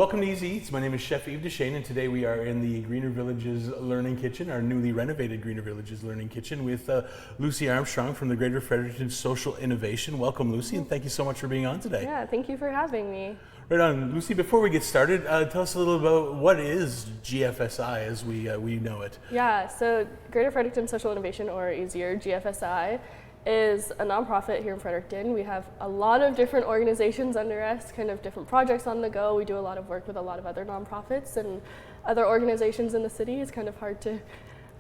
Welcome to Easy Eats. My name is Chef Yves Dechaine, and today we are in the Greener Villages Learning Kitchen, our newly renovated Greener Villages Learning Kitchen, with Lucy Armstrong from the Greater Fredericton Social Innovation. Welcome, Lucy, and thank you so much for being on today. Yeah, thank you for having me. Right on. Lucy, before we get started, tell us a little about what is GFSI as we know it. Yeah, so Greater Fredericton Social Innovation, or easier, GFSI, is a nonprofit here in Fredericton. We have a lot of different organizations under us, kind of different projects on the go. We do a lot of work with a lot of other nonprofits and other organizations in the city. It's kind of hard to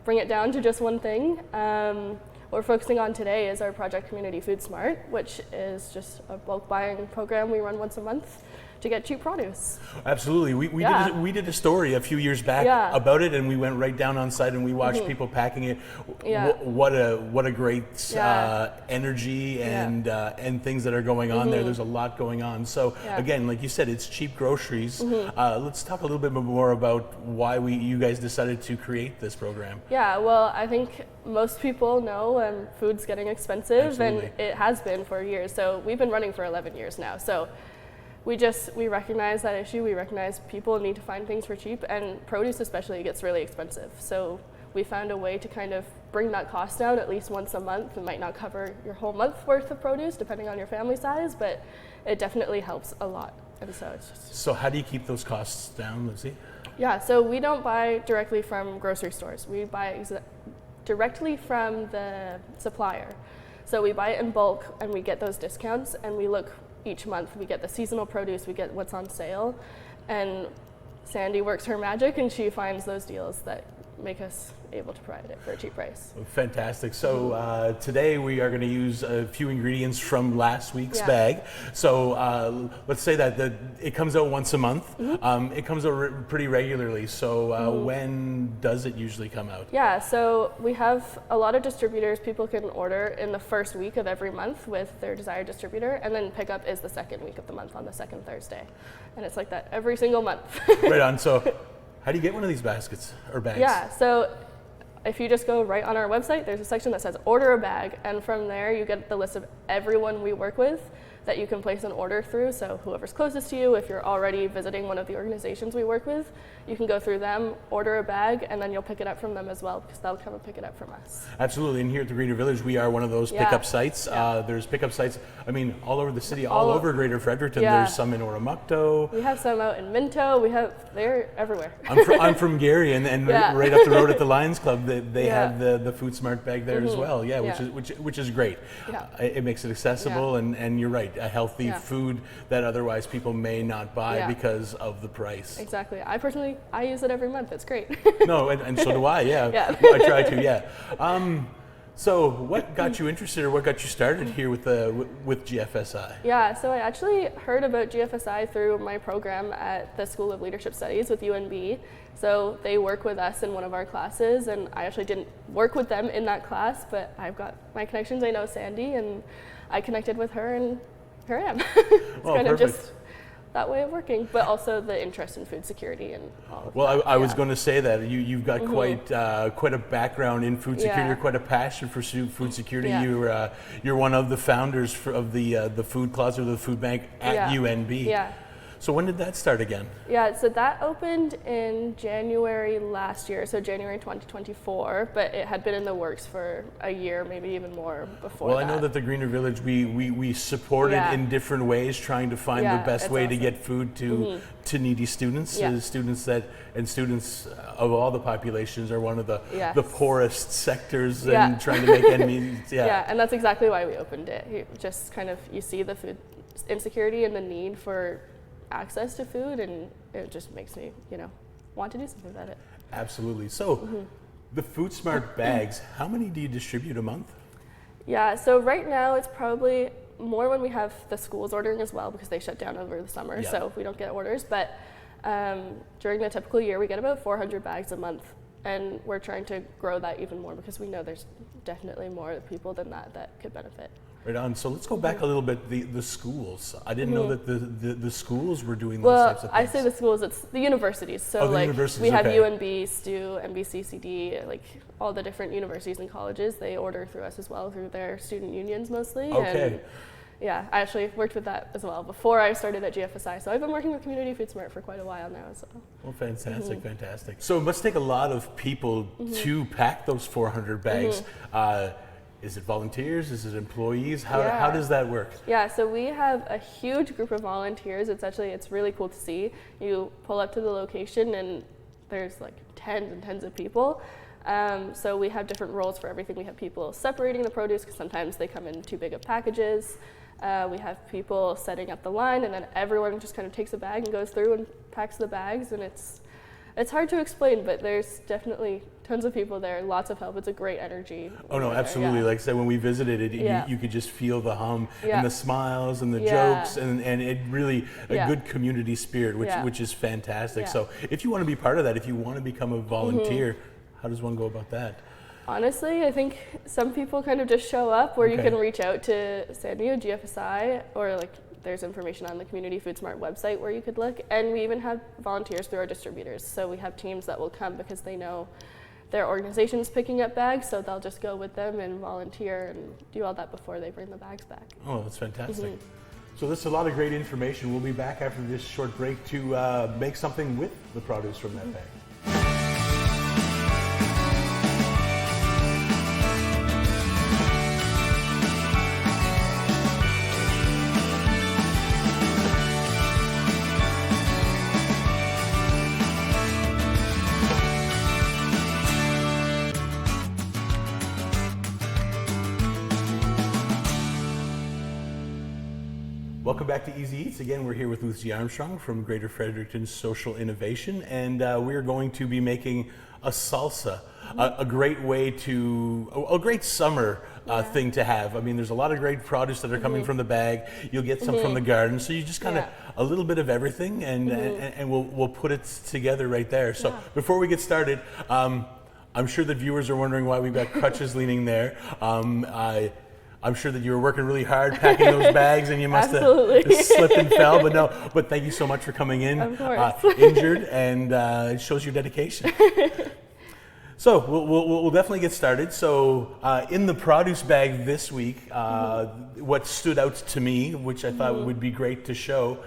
bring it down to just one thing. What we're focusing on today is our project Community Food Smart, which is just a bulk buying program we run once a month to get cheap produce. Absolutely. We did a story a few years back about it, and we went right down on site and we watched people packing it. What a great energy and things that are going on there. There's a lot going on. So again, like you said, it's cheap groceries. Let's talk a little bit more about why you guys decided to create this program. Yeah, well, I think most people know food's getting expensive. Absolutely. And it has been for years. So we've been running for 11 years now. So we recognize that issue. We recognize people need to find things for cheap, and produce especially gets really expensive. So we found a way to kind of bring that cost down at least once a month. It might not cover your whole month worth of produce depending on your family size, but it definitely helps a lot. And so it's just... So how do you keep those costs down, Lucy? Yeah, so we don't buy directly from grocery stores. We buy directly from the supplier. So we buy it in bulk and we get those discounts, and we look each month. We get the seasonal produce, we get what's on sale, and Sandy works her magic and she finds those deals that make us able to provide it for a cheap price. Fantastic. So today we are going to use a few ingredients from last week's bag. So let's say that it comes out once a month. It comes out pretty regularly. So when does it usually come out? Yeah, so we have a lot of distributors. People can order in the first week of every month with their desired distributor, and then pickup is the second week of the month on the second Thursday. And it's like that every single month. Right on. So how do you get one of these baskets or bags? Yeah, so if you just go right on our website, there's a section that says order a bag, and from there you get the list of everyone we work with that you can place an order through. So whoever's closest to you, if you're already visiting one of the organizations we work with, you can go through them, order a bag, and then you'll pick it up from them as well, because they'll come and pick it up from us. Absolutely, and here at the Greener Village, we are one of those pickup sites. There's pickup sites, I mean, all over the city, all over Greater Fredericton. There's some in Oromocto. We have some out in Minto. They're everywhere. I'm from Gary, and right up the road at the Lions Club, they have the Food Smart bag there as well. Which is great. It makes it accessible, and you're right, a healthy food that otherwise people may not buy because of the price. Exactly. I use it every month. It's great. No, and so do I. I try to. So what got you interested, or what got you started here with GFSI? Yeah, so I actually heard about GFSI through my program at the School of Leadership Studies with UNB. So they work with us in one of our classes, and I actually didn't work with them in that class, but I've got my connections. I know Sandy, and I connected with her, and here I am. It's kind of just that way of working, but also the interest in food security and all of that. I was going to say that you've got quite a background in food security, quite a passion for food security. You're one of the founders of the food closet, or the food bank at UNB. So when did that start again? Yeah, so that opened in January last year, so January 2024, but it had been in the works for a year, maybe even more before that. Well, I know that the Greener Village, we support it in different ways, trying to find the best way to get food to needy students, students of all the populations are one of the poorest sectors and trying to make ends meet. And that's exactly why we opened it. You see the food insecurity and the need for access to food, and it just makes me want to do something about it. Absolutely. So the Food Smart bags, how many do you distribute a month? Yeah, so right now it's probably more when we have the schools ordering as well, because they shut down over the summer, so we don't get orders, but during the typical year we get about 400 bags a month, and we're trying to grow that even more, because we know there's definitely more people than that could benefit. Right on. So let's go back a little bit. The schools. I didn't know that the schools were doing those types of things. I say the schools. It's the universities. So we have UNB, STU, NBCCD, like all the different universities and colleges. They order through us as well, through their student unions mostly. Okay. Yeah, I actually worked with that as well before I started at GFSI. So I've been working with Community Food Smart for quite a while now. So. Well, fantastic, fantastic. So it must take a lot of people to pack those 400 bags. Is it volunteers? Is it employees? How does that work? Yeah, so we have a huge group of volunteers. It's really cool to see. You pull up to the location and there's like tens and tens of people. So we have different roles for everything. We have people separating the produce because sometimes they come in too big of packages. We have people setting up the line, and then everyone just kind of takes a bag and goes through and packs the bags. And it's hard to explain, but there's definitely tons of people there, lots of help. It's a great energy. Oh no, absolutely. Like I said, when we visited it, you could just feel the hum and the smiles and the jokes, and it really a good community spirit, which is fantastic. So if you want to be part of that, if you want to become a volunteer, how does one go about that? Honestly, I think some people kind of just show up, where you can reach out to Sanrio, GFSI, or like there's information on the Community Food Smart website where you could look. And we even have volunteers through our distributors. So we have teams that will come because they know their organization's picking up bags, so they'll just go with them and volunteer and do all that before they bring the bags back. Oh, that's fantastic. So this is a lot of great information. We'll be back after this short break to make something with the produce from that bag. Welcome back to Easy Eats. Again, we're here with Lucy Armstrong from Greater Fredericton Social Innovation, and we're going to be making a salsa, a great way to, a great summer thing to have. I mean, there's a lot of great produce that are coming from the bag. You'll get some from the garden, so you just kind of a little bit of everything, and we'll put it together right there. So before we get started, I'm sure that viewers are wondering why we've got crutches leaning there. I'm sure that you were working really hard packing those bags, and you must have slipped and fell. But thank you so much for coming in, of course. Injured, and it shows your dedication. So we'll definitely get started. So in the produce bag this week, what stood out to me, which I thought would be great to show,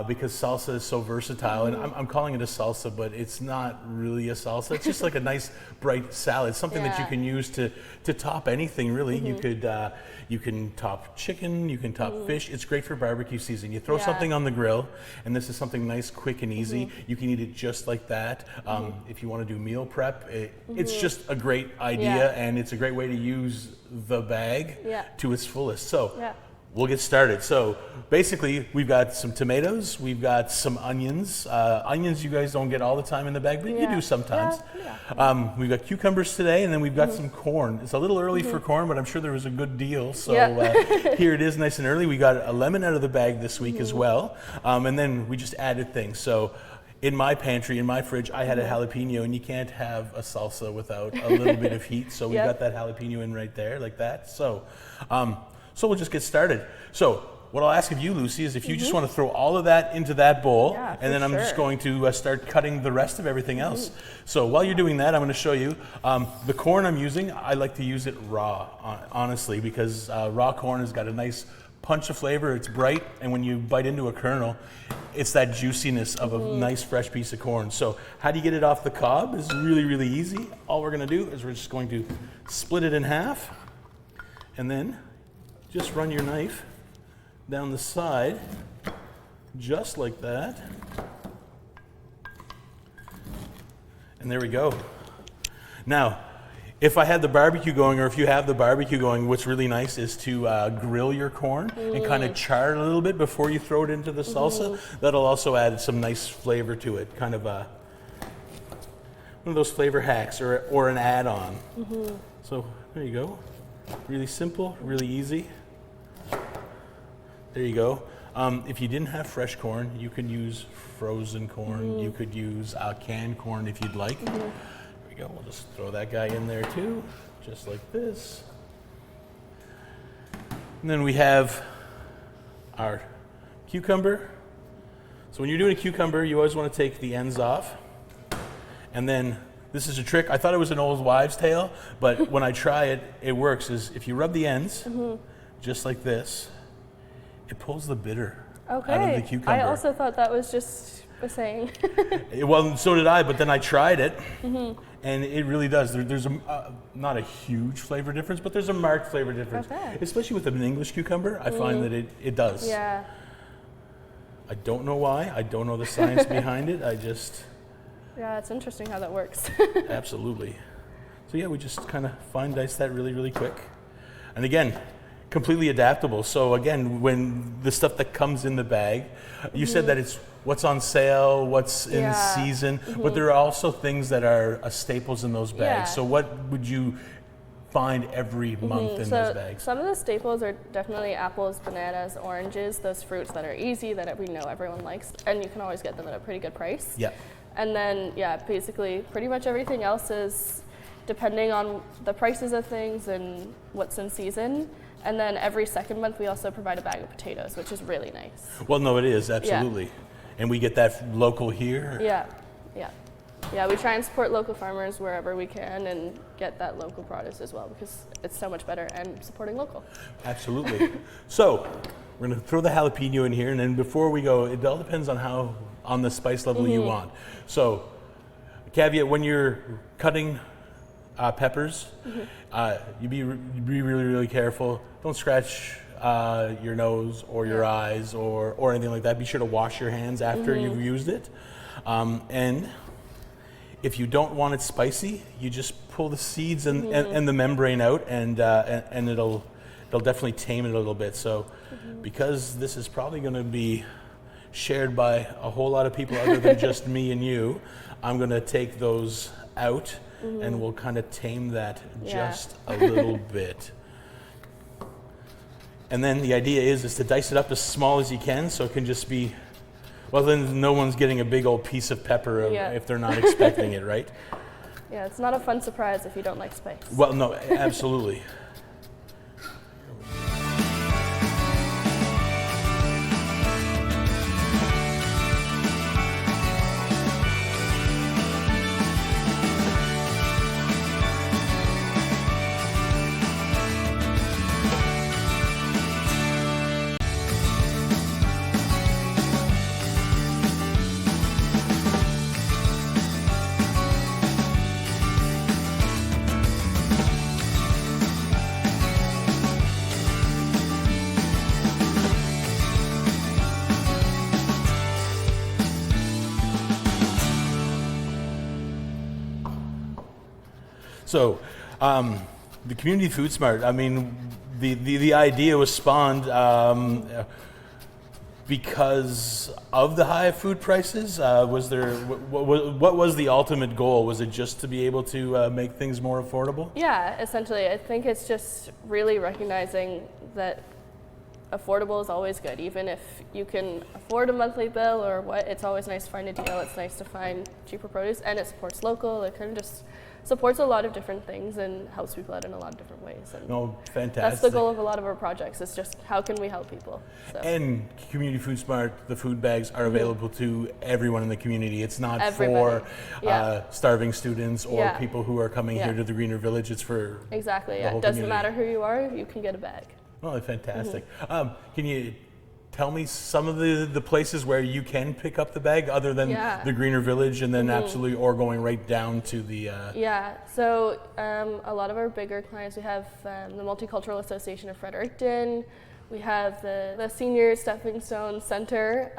because salsa is so versatile, and I'm calling it a salsa, but it's not really a salsa. It's just like a nice bright salad, something that you can use to top anything really. You can top chicken, you can top fish. It's great for barbecue season. You throw something on the grill, and this is something nice, quick, and easy. You can eat it just like that. If you want to do meal prep, it's just a great idea, and it's a great way to use the bag to its fullest. So. We'll get started. So basically, we've got some tomatoes, we've got some onions. Onions you guys don't get all the time in the bag, but you do sometimes. We've got cucumbers today, and then we've got some corn. It's a little early for corn, but I'm sure there was a good deal. So here it is, nice and early. We got a lemon out of the bag this week as well. And then we just added things. So in my pantry, in my fridge, I had a jalapeno, and you can't have a salsa without a little bit of heat. So we got that jalapeno in right there, like that. So we'll just get started. So what I'll ask of you, Lucy, is if you just want to throw all of that into that bowl, and then I'm just going to start cutting the rest of everything else. So while you're doing that, I'm going to show you the corn I'm using. I like to use it raw, honestly, because raw corn has got a nice punch of flavor. It's bright, and when you bite into a kernel, it's that juiciness of a nice fresh piece of corn. So how do you get it off the cob? It's really, really easy. All we're going to do is we're just going to split it in half, and then just run your knife down the side, just like that. And there we go. Now, if I had the barbecue going, or if you have the barbecue going, what's really nice is to grill your corn and kind of char it a little bit before you throw it into the salsa. That'll also add some nice flavor to it, kind of one of those flavor hacks or an add-on. So there you go. Really simple, really easy. There you go. If you didn't have fresh corn, you could use frozen corn. You could use canned corn if you'd like. There we go. We'll just throw that guy in there too, just like this. And then we have our cucumber. So when you're doing a cucumber, you always want to take the ends off. And then this is a trick. I thought it was an old wives' tale, but when I try it, it works. Is if you rub the ends, just like this, It pulls the bitter okay. out of the cucumber. I also thought that was just a saying. Well, so did I, but then I tried it, and it really does. There's not a huge flavor difference, but there's a marked flavor difference. Okay. Especially with an English cucumber, I find that it does. Yeah. I don't know why. I don't know the science behind it. I just... Yeah, it's interesting how that works. Absolutely. So yeah, we just kind of fine dice that really, really quick. And again, completely adaptable. So again, when the stuff that comes in the bag, you said that it's what's on sale, what's in season, but there are also things that are staples in those bags. Yeah. So what would you find every month in those bags? Some of the staples are definitely apples, bananas, oranges, those fruits that are easy, that we know everyone likes, and you can always get them at a pretty good price. Yeah. And then, basically pretty much everything else is depending on the prices of things and what's in season. And then every second month we also provide a bag of potatoes, which is really nice. Well, no, it is, absolutely. Yeah. And we get that local here? Yeah, we try and support local farmers wherever we can and get that local produce as well, because it's so much better and supporting local. Absolutely. So we're going to throw the jalapeno in here, and then before we go, it all depends on the spice level you want. So caveat, when you're cutting peppers, you be really, really careful. Don't scratch your nose or your eyes or anything like that. Be sure to wash your hands after you've used it. And if you don't want it spicy, you just pull the seeds and the membrane out, and it'll definitely tame it a little bit. So because this is probably going to be shared by a whole lot of people other than just me and you, I'm going to take those out and we'll kind of tame that just a little bit. And then the idea is to dice it up as small as you can, so it can just be, well, then no one's getting a big old piece of pepper if they're not expecting it, right? Yeah, it's not a fun surprise if you don't like spice. Well, no, absolutely. So, the Community Food Smart, I mean, the idea was spawned because of the high food prices. Was there, what was the ultimate goal? Was it just to be able to make things more affordable? Yeah, essentially. I think it's just really recognizing that affordable is always good. Even if you can afford a monthly bill or what, it's always nice to find a deal. It's nice to find cheaper produce, and it supports local. It kind of just supports a lot of different things and helps people out in a lot of different ways. And fantastic. That's the goal of a lot of our projects. It's just how can we help people. So. And Community Food Smart, the food bags are available to everyone in the community. It's not Everybody. for starving students or people who are coming here to the Greener Village. It's for exactly. The whole It doesn't community. matter who you are, you can get a bag. Oh, fantastic. Can you tell me some of the places where you can pick up the bag other than the Greener Village and then absolutely, or going right down to the... So a lot of our bigger clients, we have the Multicultural Association of Fredericton, we have the Senior Stepping Stone Center,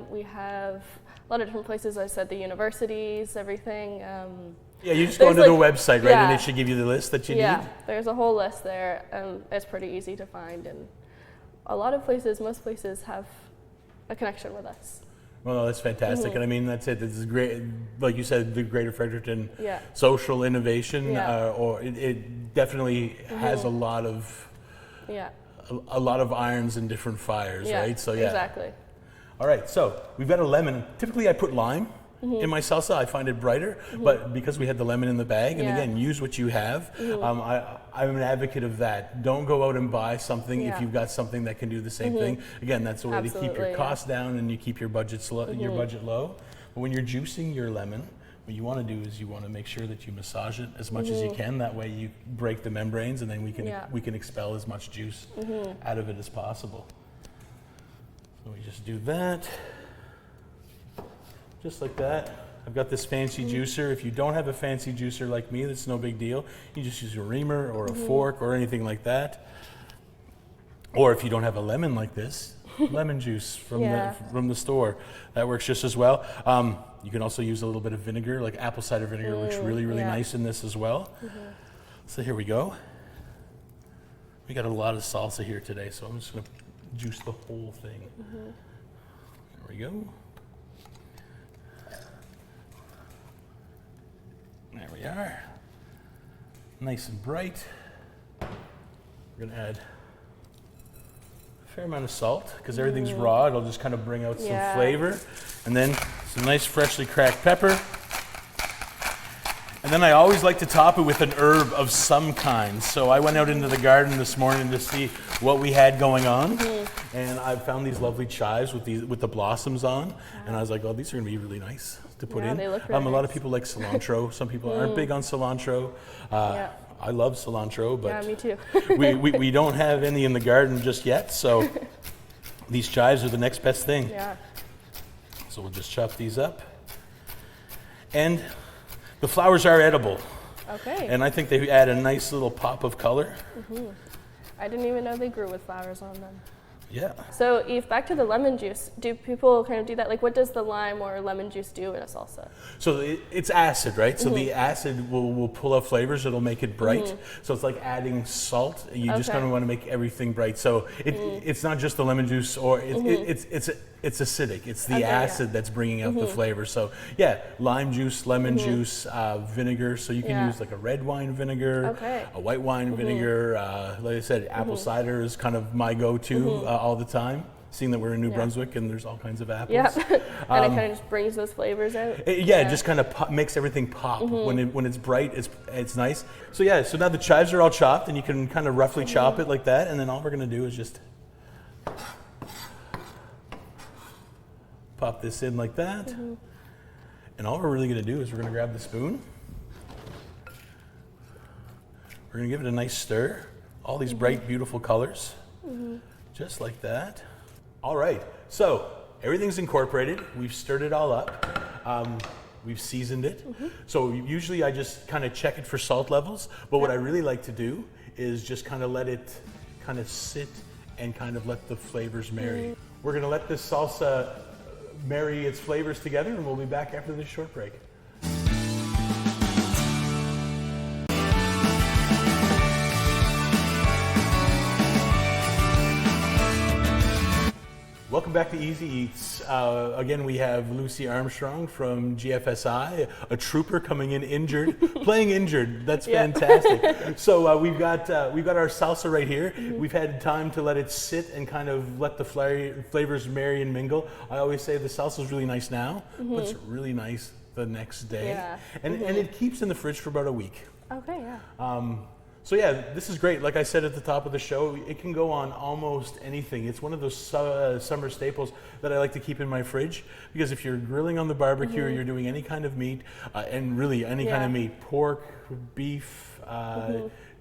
we have a lot of different places, I said the universities, everything. You just go onto the website, right, and it should give you the list that you need? Yeah, there's a whole list there. It's pretty easy to find, and a lot of places, most places have a connection with us. Well, no, that's fantastic. And I mean, that's it. This is great. Like you said, the Greater Fredericton social innovation, or it definitely has a lot of irons in different fires, right? So exactly. All right, so we've got a lemon. Typically I put lime in my salsa. I find it brighter, but because we had the lemon in the bag, and again, use what you have, I'm an advocate of that. Don't go out and buy something if you've got something that can do the same thing. Again, that's a way to keep your costs down and you keep your budget low. But when you're juicing your lemon, what you want to do is you want to make sure that you massage it as much as you can. That way you break the membranes, and then we can expel as much juice out of it as possible. So we just do that, just like that. I've got this fancy juicer. If you don't have a fancy juicer like me, that's no big deal. You just use a reamer or a fork or anything like that. Or if you don't have a lemon like this, lemon juice from the store, that works just as well. You can also use a little bit of vinegar, like apple cider vinegar, works really nice in this as well. So here we go. We got a lot of salsa here today, so I'm just going to juice the whole thing. There we go. There we are. Nice and bright. We're going to add a fair amount of salt because everything's raw. It'll just kind of bring out some flavor. And then some nice freshly cracked pepper. And then I always like to top it with an herb of some kind. So I went out into the garden this morning to see what we had going on. And I found these lovely chives with the blossoms on. And I was like, oh, these are going to be really nice to put in. They look really a lot of people like cilantro. Some people aren't big on cilantro. I love cilantro, but me too. we don't have any in the garden just yet. So these chives are the next best thing. So we'll just chop these up. And the flowers are edible. Okay. And I think they add a nice little pop of color. I didn't even know they grew with flowers on them. Yeah. So Yves, back to the lemon juice. Do people kind of do that? Like, what does the lime or lemon juice do in a salsa? So it's acid, right? So the acid will pull out flavors. It'll make it bright. So it's like adding salt. You just kind of want to make everything bright. So it's not just the lemon juice, or it's acidic. It's the acid that's bringing out the flavor. So yeah, lime juice, lemon juice, vinegar. So you can use like a red wine vinegar, a white wine vinegar. Like I said, apple cider is kind of my go-to all the time. Seeing that we're in New Brunswick and there's all kinds of apples. And it kind of just brings those flavors out. It just kind of makes everything pop. When it's bright, it's nice. So yeah, so now the chives are all chopped and you can kind of roughly chop it like that, and then all we're gonna do is just pop this in like that. And all we're really gonna do is we're gonna grab the spoon. We're gonna give it a nice stir. All these bright, beautiful colors. Just like that. All right, so everything's incorporated. We've stirred it all up. We've seasoned it. So usually I just kind of check it for salt levels, but what I really like to do is just kind of let it kind of sit and kind of let the flavors marry. We're gonna let this salsa marry its flavors together, and we'll be back after this short break. Welcome back to Easy Eats. Again, we have Lucy Armstrong from GFSI, a trooper coming in injured, playing injured. That's fantastic. So we've got our salsa right here. We've had time to let it sit and kind of let the flavors marry and mingle. I always say the salsa is really nice now, but it's really nice the next day. And it keeps in the fridge for about a week. Okay, So yeah, this is great. Like I said at the top of the show, it can go on almost anything. It's one of those summer staples that I like to keep in my fridge, because if you're grilling on the barbecue or you're doing any kind of meat, and really any kind of meat, pork, beef,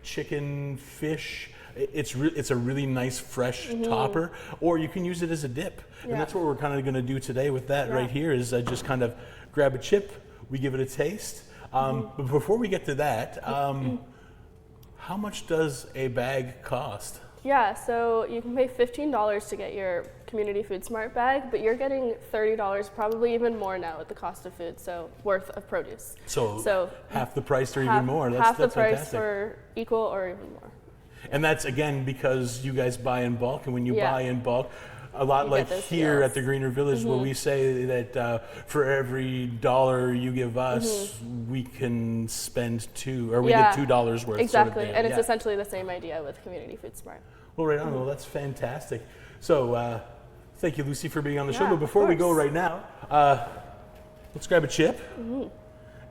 chicken, fish, it's a really nice fresh topper, or you can use it as a dip. And that's what we're kind of going to do today with that right here, is just kind of grab a chip, we give it a taste. But before we get to that, how much does a bag cost? Yeah, so you can pay $15 to get your Community Food Smart bag, but you're getting $30, probably even more now with the cost of food, so worth of produce. So half the price or even more. Half the price fantastic. or equal or even more. And that's, again, because you guys buy in bulk, and when you buy in bulk, a lot like here at the Greener Village, where we say that for every dollar you give us, we can spend we get $2 worth. Exactly, sort of and it's essentially the same idea with Community Food Smart. Well, right on. Well, that's fantastic. So, thank you, Lucy, for being on the show. Yeah, But before we go right now, let's grab a chip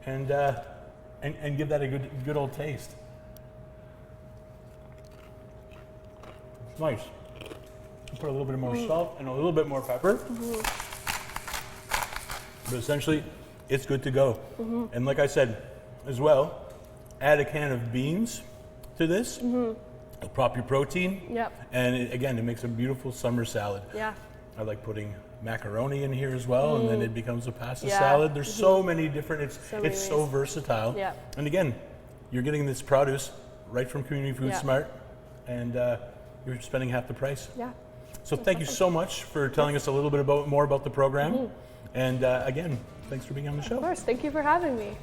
and give that a good old taste. It's nice. Put a little bit more salt and a little bit more pepper. But essentially, it's good to go. And like I said, as well, add a can of beans to this. It'll prop your protein. And again, it makes a beautiful summer salad. Yeah. I like putting macaroni in here as well, and then it becomes a pasta salad. There's so many different, it's so versatile. Yeah. And again, you're getting this produce right from Community Food Smart, and you're spending half the price. Yeah. So thank you so much for telling us a little bit more about the program. And again, thanks for being on the show. Of course, thank you for having me.